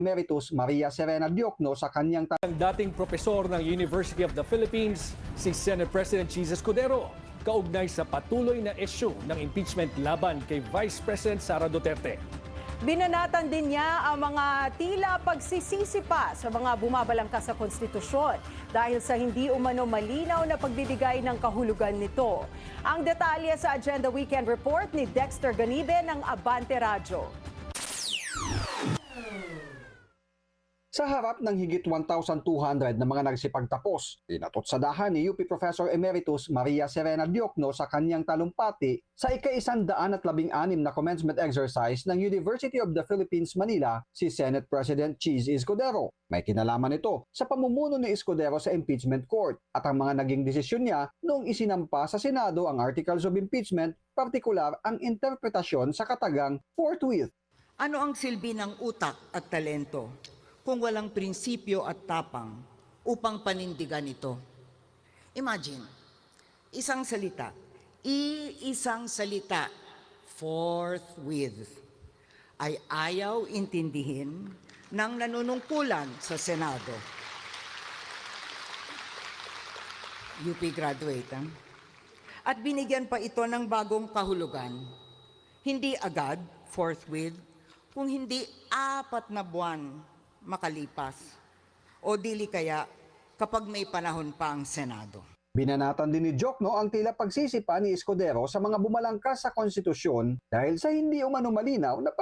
Emeritus Maria Serena Diokno sa kanyang Ang dating propesor ng University of the Philippines, si Senate President Cheese Escudero, kaugnay sa patuloy na issue ng impeachment laban kay Vice President Sara Duterte. Binanatan din niya ang mga tila pagsisisi pa sa mga bumabalangkas sa konstitusyon dahil sa hindi umano malinaw na pagbibigay ng kahulugan nito. Ang detalye sa Agenda Weekend Report ni Dexter Ganibe ng Abante Radyo. Sa harap ng higit 1,200 na mga nagsipagtapos, inatotsadahan ni UP Professor Emeritus Maria Serena Diokno sa kanyang talumpati sa ika-116 na commencement exercise ng University of the Philippines, Manila, si Senate President Cheese Escudero. May kinalaman ito sa pamumuno ni Escudero sa impeachment court at ang mga naging desisyon niya noong isinampa sa Senado ang Articles of Impeachment, partikular ang interpretasyon sa katagang forthwith. Ano ang silbi ng utak at talento kung walang prinsipyo at tapang upang panindigan ito? Imagine, isang salita, forthwith, ay ayaw intindihin ng nanunungkulan sa Senado. UP graduate, At binigyan pa ito ng bagong kahulugan. Hindi agad, forthwith, kung hindi 4 na buwan makalipas o dili kaya kapag may panahon pa ang Senado. Binanatan din ni Diokno ang tila pagsisipa ni Escudero sa mga bumalangkas sa konstitusyon dahil sa hindi umano malinaw na